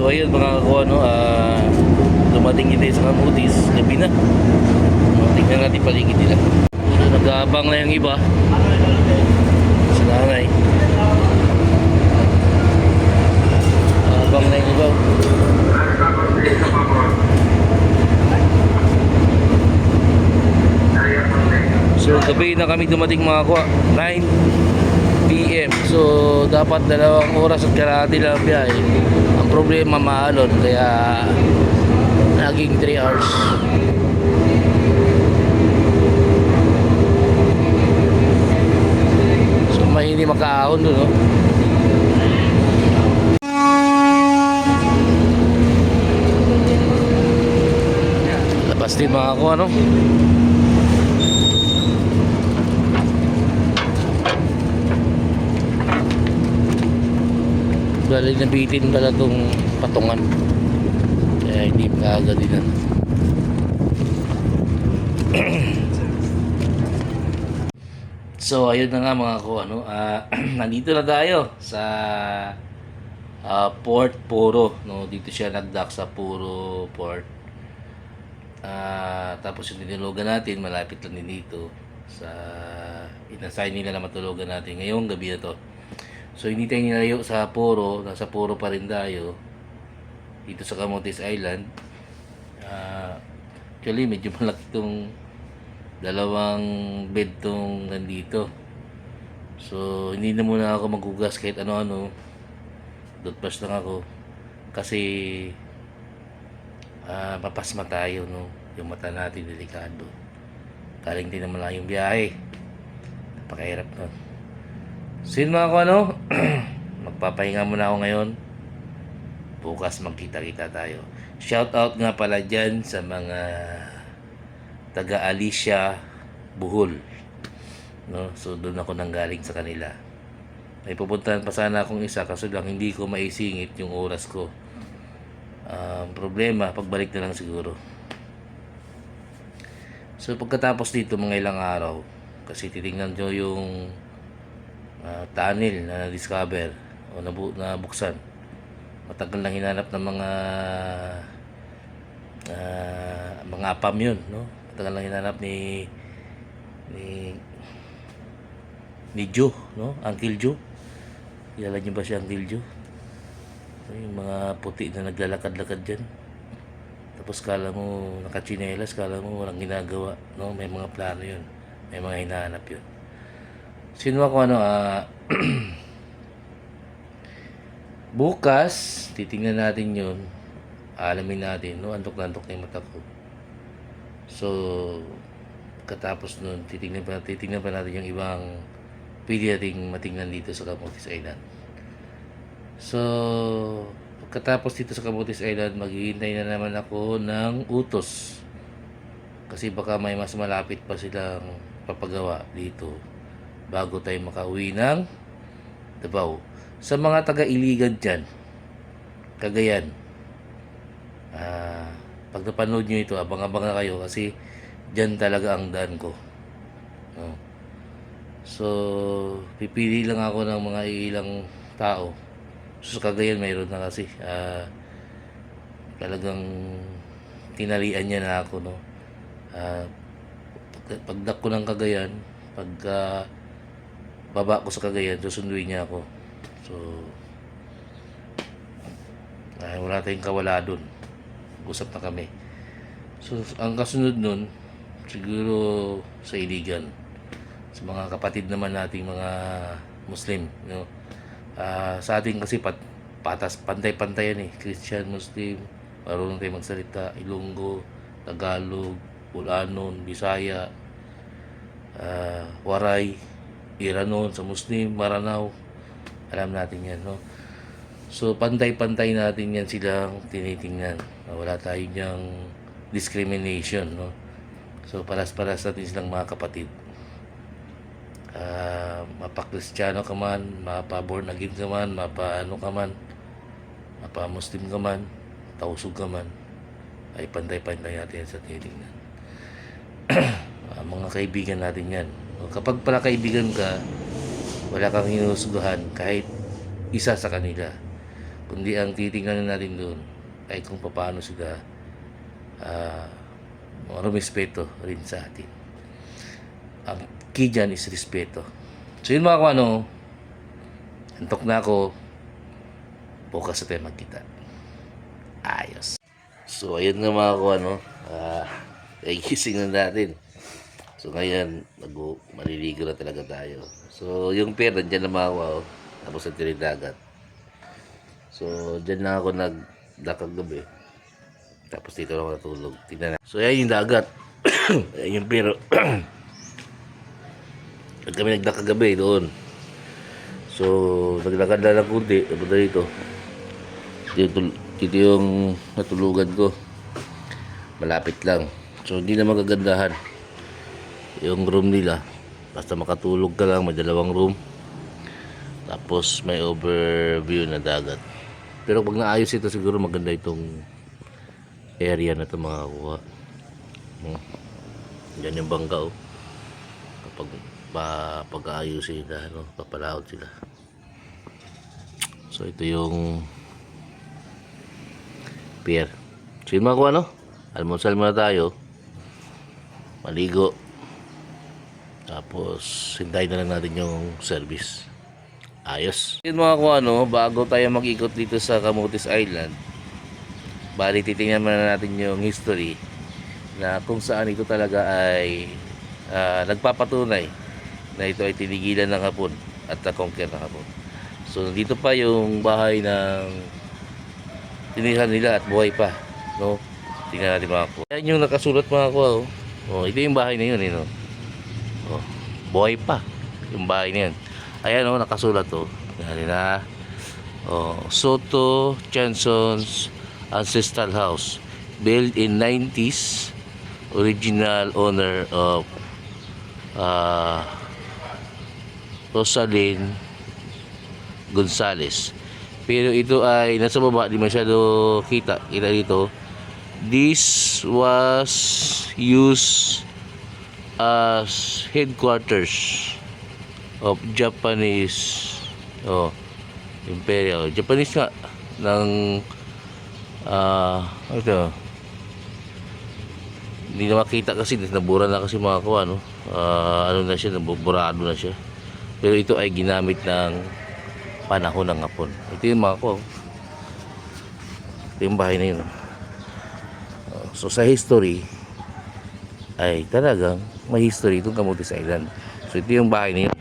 So ayun mga kakuha, no, dumating kita sa Kamutis, gabi na. Tingnan natin paligid nila. So, nag-aabang na yung iba sa nanay. Abang na yung iba. So gabi na kami dumating mga kuha, 9 PM. So dapat 2 oras at kalahati lang biyahe. Ang problema maalon, kaya naging 3 hours. So may hindi makaahon doon, no? Labas din mga kuha, no? Galing na bitin pala itong patungan, kaya hindi maaga din na. So ayun na nga mga ko, ano, nandito na tayo sa Port Puro, no? Dito siya nagdock sa Puro Port. Tapos yung tinulugan natin malapit lang din dito sa inassign nila na matulugan natin ngayong gabi na to. So hindi tayo nilayo sa Puro, nasa Puro pa rin tayo dito sa Camotes Island. Actually medyo malaki itong dalawang bed tong nandito. So hindi na muna ako maghugas kahit ano-ano, dotpas lang ako kasi mapasma tayo, no? Yung mata natin delikado, galing din naman lang yung biyahe, napakahirap na. So yun mga ko, ano, magpapahinga muna ako ngayon. Bukas magkita-kita tayo. Shout out nga pala dyan sa mga taga Alicia, Bohol, no? So doon ako nanggaling sa kanila. May pupuntahan pa sana akong isa, kaso lang hindi ko maisingit yung oras ko. Problema, pagbalik na lang siguro. So pagkatapos dito mga ilang araw, kasi titingnan nyo yung tunnel na na-discover o nabuksan. Matagal nang hinanap ng mga apam yun, no? Matagal nang hinanap ni Joe, no? Uncle Joe. Kilala niyo ba si Uncle Joe? Yung mga puti na naglalakad-lakad dyan. Tapos kala mo nakachinelas, kala mo walang ginagawa, no? May mga plano yun, may mga hinahanap yun. Sino ako, ano, bukas titingnan natin yun, alamin natin, no? Antok na yung mata ko. So katapos nun titingnan pa natin yung ibang pwede nating matingnan dito sa Camotes Island. So pagkatapos dito sa Camotes Island, maghihintay na naman ako ng utos, kasi baka may mas malapit pa silang papagawa dito bago tayo makauwi ng Davao. Sa mga taga-Iligan dyan, Cagayan, pag napanood nyo ito, abang-abang na kayo kasi dyan talaga ang daan ko, no? So pipili lang ako ng mga ilang tao. So sa Cagayan mayroon na kasi talagang tinalian niya na ako, no? Pagdak ko ng Cagayan, pagka baba ko sa Cagayan, susunduin niya ako. So wala tayong kawala dun, usap na kami. So ang kasunod nun siguro sa Iligan, sa mga kapatid naman nating mga Muslim, no? Sa atin kasi patas, pantay-pantay yan eh, Christian, Muslim, marunong tayo magsalita Ilonggo, Tagalog, Bulanon, Bisaya, Waray, Iranon, sa Muslim, Maranao, alam natin yan, no? So pantay-pantay natin yan silang tinitingnan, wala tayong diyang discrimination, no? So paras-paras natin silang mga kapatid. Mapa-Kristiyano ka man, mapa-born again ka man, mapa-ano ka man, mapa-Muslim ka man, tausog ka man, ay pantay-pantay natin sa tinitingnan. Mga kaibigan natin yan. Kapag pala kaibigan ka, wala kang hinusgahan kahit isa sa kanila. kundi ang titingnan natin doon ay kung paano sila rumispeto rin sa atin. Ang key dyan is respeto. So yun mga kuano, antok na ako, bukas sa tayo magkita. Ayos. So ayun nga mga kuano, gising na natin. So ngayon, maliligo na talaga tayo. So yung pier, nandyan na mga kuano, tapos ang tinidagat. So dyan lang ako nagdakag gabi. Tapos dito lang ako natulog. Tingnan na. So ayan yung dagat. Ayan yung pier. Kami nagdakag gabi doon. So naglakad na lang kunti. Tapos dito. Dito yung natulugan ko. Malapit lang. So hindi na magagandahan yung room nila. Basta makatulog ka lang, may dalawang room. Tapos may overview na dagat. Pero pag naayos ito, siguro maganda itong area na ito mga kuha. Yan yung bangka oh. Kapag pag-aayos sila, papalaot sila. So ito yung pier. So yun mga kuha, almusal muna tayo. Maligo. Tapos hintayin na lang natin yung service. Ayos. Yun mga kuha, bago tayo mag-ikot dito sa Camotes Island, bali titingnan muna natin yung history na kung saan ito talaga ay nagpapatunay na ito ay tinigilan ng Hapon at na-conquer ng Hapon. So dito pa yung bahay ng tinihan nila at buhay pa, no? Tingnan natin mga kuha. Yan yung nakasulat mga kuha, oh, ito yung bahay na yun, oh, buhay pa yung bahay na yun. Ayan nakasulat Yan na. Soto Chanson's Ancestral House, built in 90s, original owner of Rosalyn Gonzales. Pero ito ay nasa baba, di masyado kita dito. This was used as headquarters of Japanese Imperial Japanese nga ng ito hindi na makita kasi nabura na kasi mga kuha ano na siya, nabuburado na siya, pero ito ay ginamit ng panahon ng Hapon. Ito yung mga kuha, ito yung bahay na yun. So sa history ay talagang may history itong Camotes Island. So ito yung bahay na yun,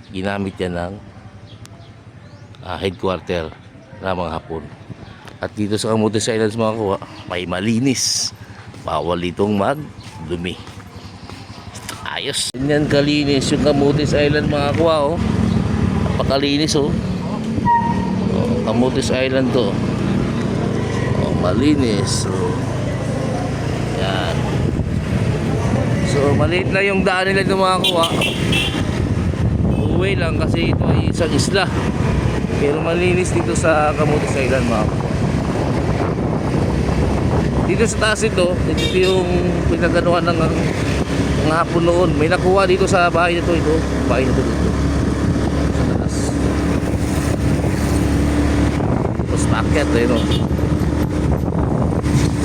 ginamit yan ng headquarter ng mga Hapon. At dito sa Camotes Islands mga kuha, may malinis, bawal itong magdumi. Ayos. Ganyan kalinis yung Camotes Island mga kuha napakalinis Camotes Island to. Malinis. Yan. So maliit na yung daan nila ng mga kuha. Uwi lang kasi ito ay isang isla. Pero malinis dito sa Camotes Island mga kuha. Dito sa taas ito yung pinaganuhan ng Hapon noon. May nakuha dito sa bahay na ito. Bahay na ito dito. Sa taas. Tapos packet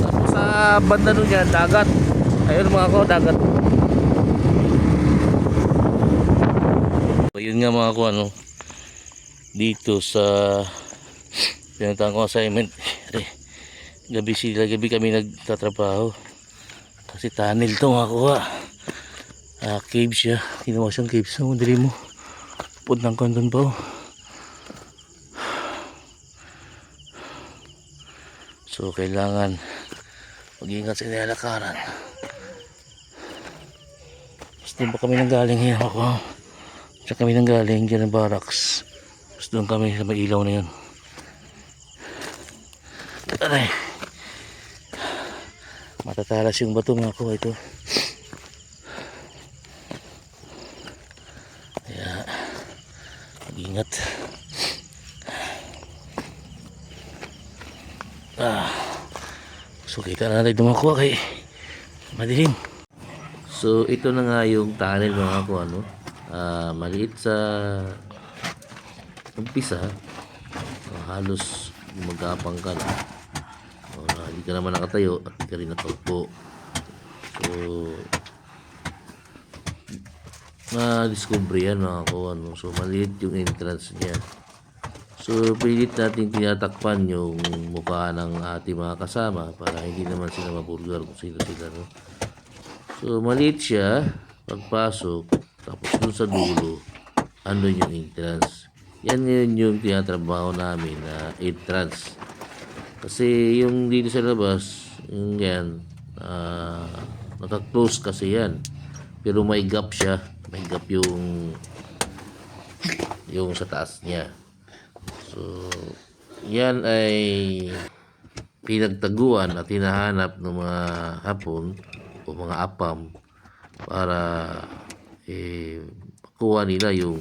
Tapos sa banda nun yan, dagat. Ayun mga kuha, dagat. Ayun nga mga kuha, dito sa pinuntahan ko assignment. Gabi kami nagtatrabaho kasi tunnel to mga kuha. Cave siya, ginawa siyang cave. So dali mo puntang kondon pa so kailangan mag-ingat sa nilalakaran. Gusto pa kami nang galing ngayon ako. Tsaka kami nang galing dyan ng barracks. Gusto doon kami sa may ilaw na yun. Aray, matatalas yung bato mga kuha ito. Kaya mag-ingat. So kita na natin dumakuha kay madilim. So ito na nga yung tunnel mga kuha maliit sa umpisa. Halos magkapang ka na. O, hindi ka naman nakatayo at hindi ka rin nakaupo. So, na-discover yan mga kawan. No? So, maliit yung entrance niya. So, pilit natin tinatakpan yung mukha ng ating mga kasama para hindi naman sila mabulgar kung sino sila. No? So, maliit siya pagpasok. Tapos dun sa dulo, andun yung entrance. Yan ngayon yung tinatrabaho namin na entrance. Kasi yung dito sa labas, yung yan, naka-close kasi yan. Pero may gap siya. May gap yung sa taas niya. So, yan ay pinagtaguan at hinahanap ng mga Hapon o mga Apam para makuha nila yung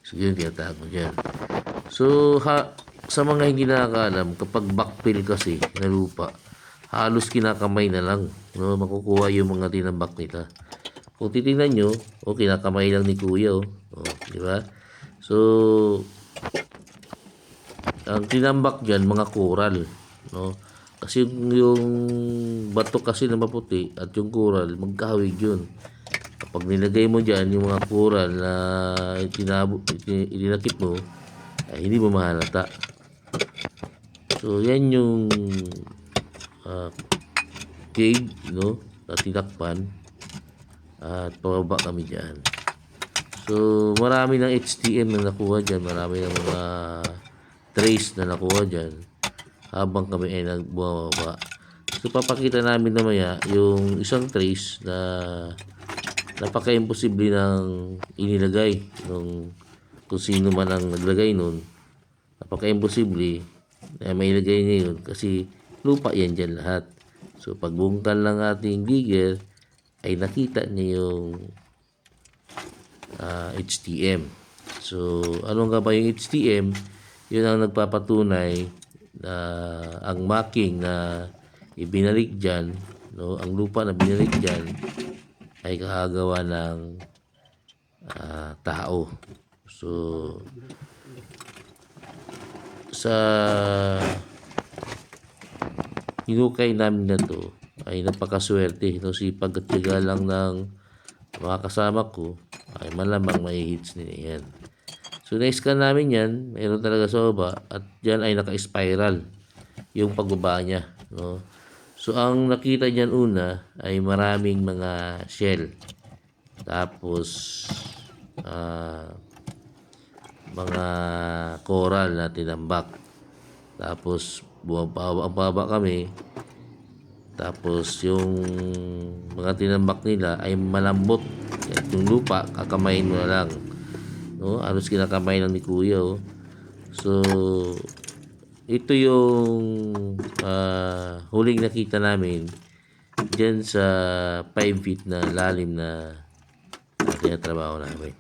sige yung tinatago dyan. So, sa mga hindi nakakaalam, kapag backfill kasi na lupa, halos kinakamay na lang. No? Makukuha yung mga tinambak nila. Kung titingnan nyo, kinakamay lang ni Kuya. Di ba? So, ang tinambak dyan, mga coral. No? Kasi yung bato kasi na maputi at yung coral, magkahawig yun. Kapag nilagay mo dyan yung mga coral na ilinakip mo, ay hindi mo mahalata. So, yan yung cave, no? Na tinakpan. At pababa kami dyan. So, marami ng HTM na nakuha dyan. Marami ng mga trace na nakuha dyan habang kami ay nagbababa. So, papakita namin namaya yung isang trace na napaka-imposible ng inilagay nung kung sino man ang naglagay nun. Napaka-imposible na may ilagay niya yun kasi lupa yan dyan lahat. So, pagbungkal ng ating digger ay nakita niya yung HTM. So, ano nga ba yung HTM? Yun ang nagpapatunay na ang marking na ibinalik dyan, no, ang lupa na binalik dyan ay kakagawa ng tao. So, sa hinukay namin na to ay napakaswerte. No, sipag at tiyaga lang ng mga kasama ko ay malamang may hits nila yan. So, na-scan namin yan. Mayroon talaga sa baba. At dyan ay naka-spiral yung pagbaba niya. No? So, ang nakita niyan una ay maraming mga shell. Tapos, mga coral na tinambak. Tapos, bumaba kami. Tapos, yung mga tinambak nila ay malambot. At yung lupa, kakamayin mo na lang. No? Alos kinakamay lang ni Kuya. So, ito yung huling nakita namin dyan sa 5 feet na lalim na tinatrabaho namin.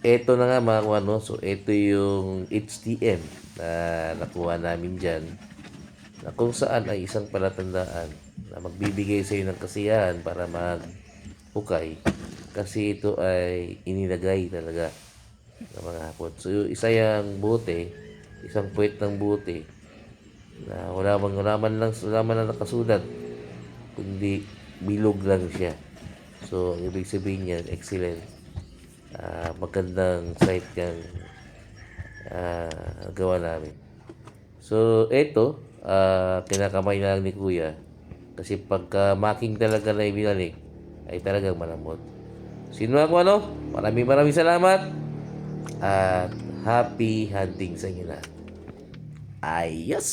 eto na nga mga kuano, so eto yung HTM na nakuha namin dyan, na kung saan ay isang palatandaan na magbibigay sa iyo ng kasiyahan para maghukay, kasi ito ay inilagay talaga ng mga Hapon. So isa yung buti, isang puwet ng buti na wala man lang nakasulat, kundi bilog lang siya. So ang ibig sabihin niyan, excellent. Magandang site yung gawa namin. So, eto, kinakamay na lang ni Kuya. Kasi pagka making talaga na ibinalik, ay talagang malambot. Sino ako ano? Maraming salamat. At happy hunting sa inyo na. Ayos!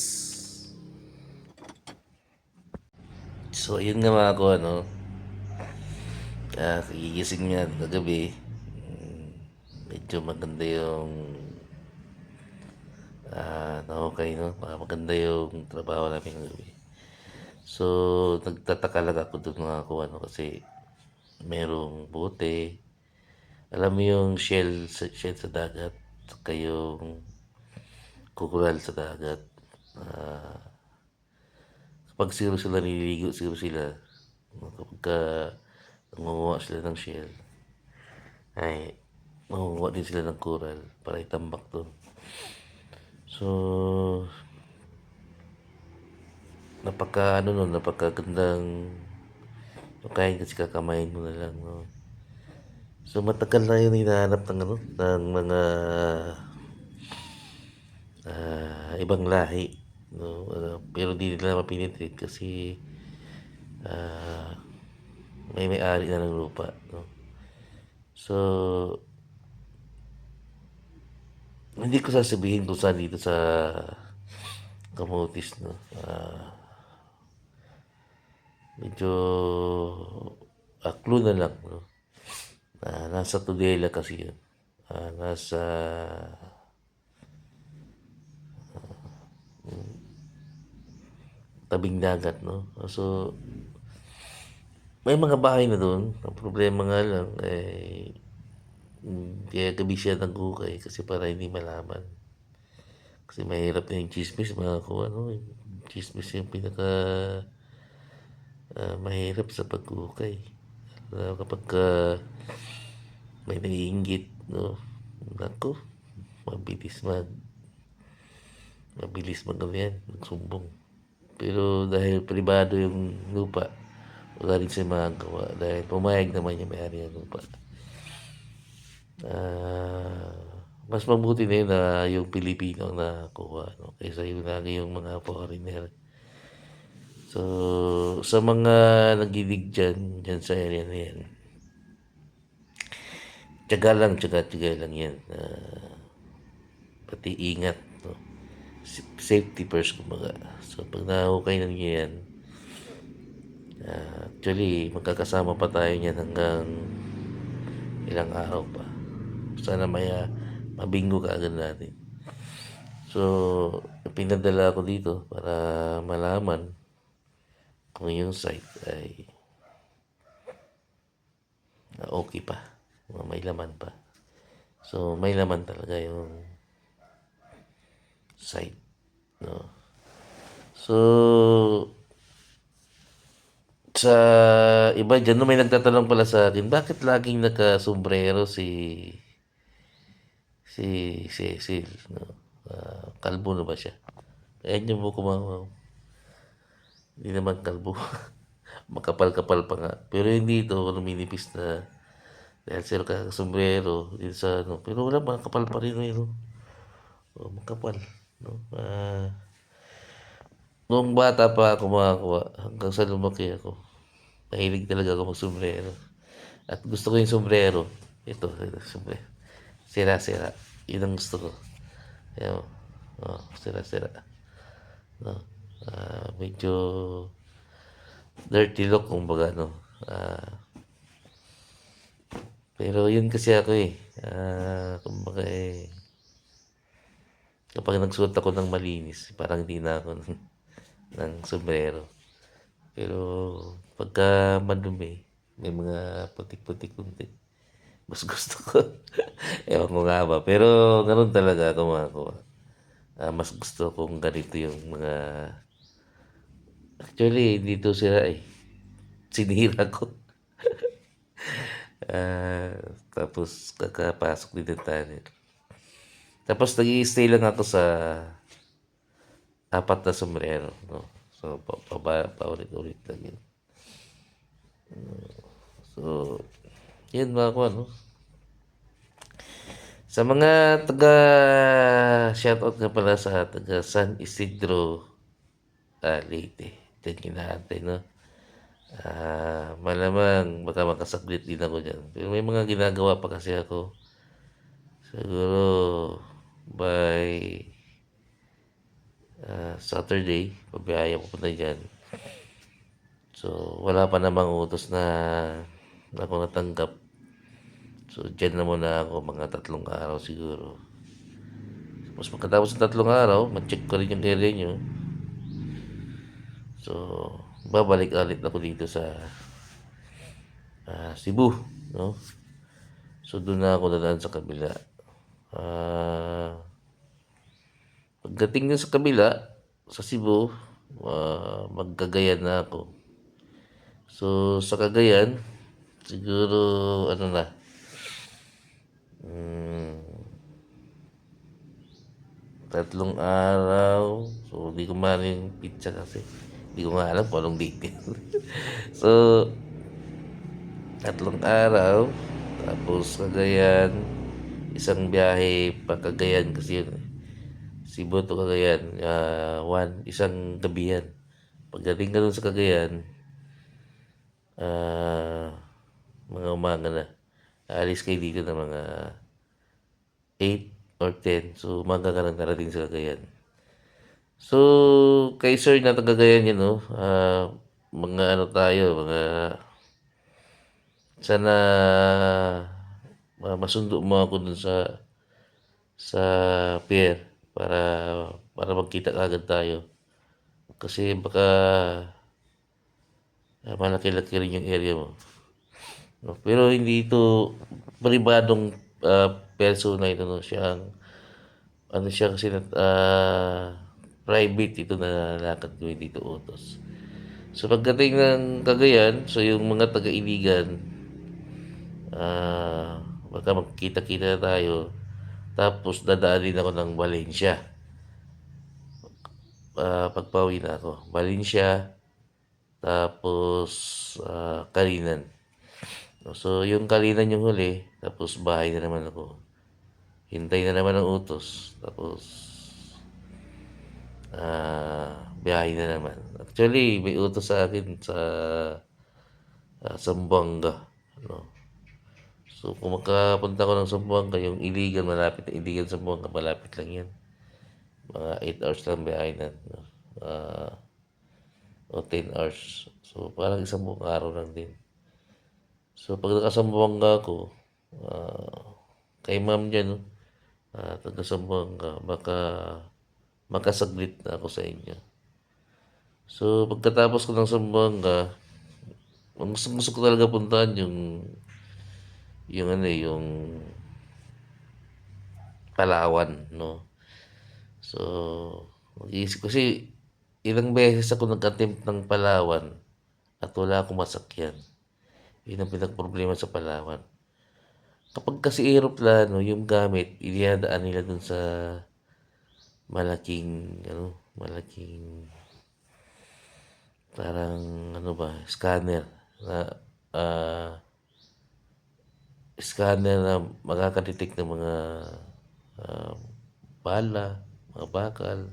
So, yun nga mga ko, ano. Kagigising nga kagabi. Medyo maganda yung okay, no? Maganda yung trabaho namin ng gabi. So, nagtataka lang ako doon mga ako, ano, kasi merong bote. Alam mo yung shell sa dagat, saka yung kukural sa dagat. Ah, kapag siguro sila nililigo, siguro sila, kapag nangunguha sila ng shell, ay mangunguha din sila ng coral para itambak doon. So, napakagandang kain kasi kakamain mo na lang, no? So, matagal na yun hinahanap ng ng mga ibang lahi, no? Pero di nila mapinitrate kasi ah, may-ari na ng lupa, no? So, hindi ko sasabihin kung saan dito sa Camotes, no? Medyo clue na lang, no? Nasa Tudela kasi yun. Nasa tabing dagat, no? So, may mga bahay na doon. Ang problema nga lang, kaya gabi siya nag-ukay kasi para hindi malaman. Kasi mahirap na yung chismis, mga kuha, no? Yung chismis yung pinaka mahirap sa pag-ukay. Kapag may naiinggit, no? Naku, mabilis mabilis ano yan, magsumbong. Pero dahil pribado yung lupa, wala rin siya magagawa dahil pumayag naman yung may-ari ng lupa. Mas mabuti na yun na yung Pilipino ang nakakuha, no? Kaysa yung lagi yung mga foreigner. So, sa mga nagilig dyan sa area na yan, tiyaga lang yan. Pati ingat, no? Safety first, kumbaga. So, pag nahukay na niyo yan, actually, magkakasama pa tayo niyan hanggang ilang araw pa. Sana mabingo ka agad natin. So, pinadala ko dito para malaman kung yung site ay okay pa, may laman pa. So, may laman talaga yung site, no? So, sa iba dyan, no, may nagtatanong pala sa akin, bakit laging naka-sombrero si Cecil, no? Kalbo na ba siya? Kaya niyo po hindi naman kalbo. Makapal-kapal pa nga. Pero hindi ito, luminipis na dahil sila sombrero din sa ano. Pero wala, makapal pa rin yun, no? Makapal, no? Noong bata pa ako makakuha, hanggang sa lumaki ako, mahilig talaga ako mag-sombrero. At gusto ko yung sombrero. Ito, sombrero. Sira-sira. Yun ang gusto ko. Ayan, sira-sira. No? Medyo dirty look, kumbaga, no? Pero yun kasi ako kumbaga kapag nagsuot ako ng malinis, parang hindi na ako ng sombrero. Pero pagka madumi, may mga putik-putik kunti. Mas gusto ko. Ewan ko nga ba. Pero ganun talaga ako mga ko. Mas gusto kong ganito yung mga... Actually, dito sila eh. Sinira ko. Ah, tapos kakapasok din ng tunnel. Tapos nag-i-stay lang ako sa apat na sombrero. No? So, paulit-ulit lang yun. So, yun mga ko, ano. Sa mga taga shoutout nga pala sa taga San Isidro, Leyte. Diyan kinahantay, no? Malamang baka makasaglit din ako dyan. Pero may mga ginagawa pa kasi ako. Siguro by Saturday, pabiyaya ko na dyan. So, wala pa namang utos na ako natanggap. So, dyan na muna ako mga 3 araw siguro. Tapos pagkatapos ng 3 araw, mag-check ko rin yung area nyo. So, babalik ulit ako dito sa Cebu, no? So, doon na ako dadaan sa kabila. Pagdating na sa kabila, sa Cebu, magkagayan na ako. So, sa Cagayan, siguro, ano na, 3 araw. So, di ko maaaring pizza kasi. Di ko nga alam kung anong date yun. So, 3 araw. Tapos, Cagayan. Isang biyahe pa Cagayan kasi yun. Cebu to Cagayan. Isang gabi yan. Pagdating ka dun sa Cagayan, mga umaga na. Aalis kayo dito ng mga 8 or 10. So, umaga ka nang narating sa Cagayan. So, kay sir na taga-Cagayan yun, no? Mga ano tayo, mga... Sana masundo mo ako dun sa pier para magkita agad tayo. Kasi baka malaki-laki rin yung area mo. No? Pero hindi ito pribadong persona ito, no? Ano siya kasi private ito na lakad ko dito utos. So pagdating ng Cagayan, so yung mga taga-Iligan, baka magkita-kita na tayo. Tapos dadaanin ako ng Valencia. Pagpauwi na ako. Valencia, tapos Kalinan. So yung Kalinan yung huli, tapos bahay na naman ako. Hintay na naman ang utos. Tapos biyahe na naman. Actually, may utos sa akin sa Zamboanga. Ano? So, kung makapunta ko ng Zamboanga, yung Iligan, malapit na Iligan, Zamboanga, malapit lang yan. Mga 8 hours lang biyahe na. No? O 10 hours. So, parang isang buong araw lang din. So, pag nakasambuanga ako, kay ma'am dyan, no? Taga-Sambuanga, baka makasaglit na ako sa inyo. So, pagkatapos ko ng Sambuanga, gusto ko talaga puntahan yung Palawan, no? So, mag-iisip kasi ilang beses ako nag-attempt ng Palawan at wala akong masakyan. Yun ang pinag-problema sa Palawan. Kapag kasi aeroplano, yung gamit, iniadaan nila dun sa malaking parang scanner na makakadetect ng mga bala, mga bakal.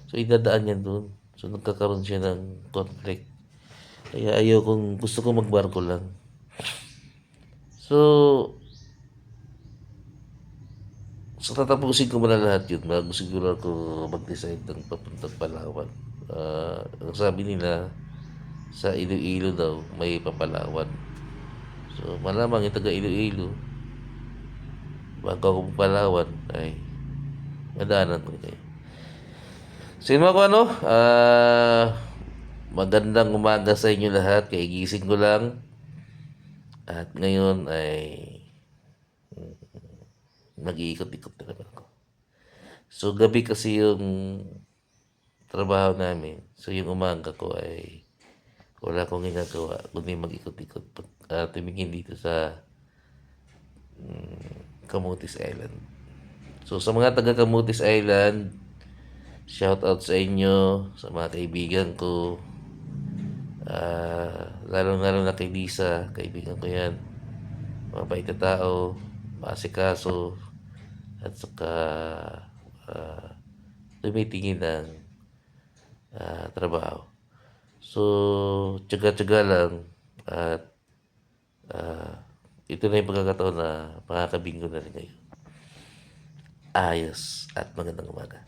So, idadaan yan dun. So, nagkakaroon siya ng conflict. Kaya gusto ko magbarko lang. So, tatapusin ko muna lahat yun bago siguro ako mag-decide ng papuntang Palawan. Ang sabi nila, sa Iloilo daw, may papalawan. So, malamang yung taga Iloilo, bago ako Palawan, ay madaanan ko kayo. So, yun mga ano, magandang umaga sa inyo lahat. Kaya gising ko lang. At ngayon ay mag-iikot-ikot na naman ako. So, gabi kasi yung trabaho namin. So, yung umaga ko ay wala akong ginagawa kundi mag-ikot-ikot tumingin dito sa Camotes Island. So, sa mga taga Camotes Island, shout out sa inyo, sa mga kaibigan ko, lalo-lalo na kay Lisa, kaibigan ko yan. Mabait na tao, maasikaso, at saka tumitingin ng trabaho. So, tiyaga-tiyaga lang at ito na yung pagkakataon na makakabingo na rin ngayon. Ayos at magandang umaga.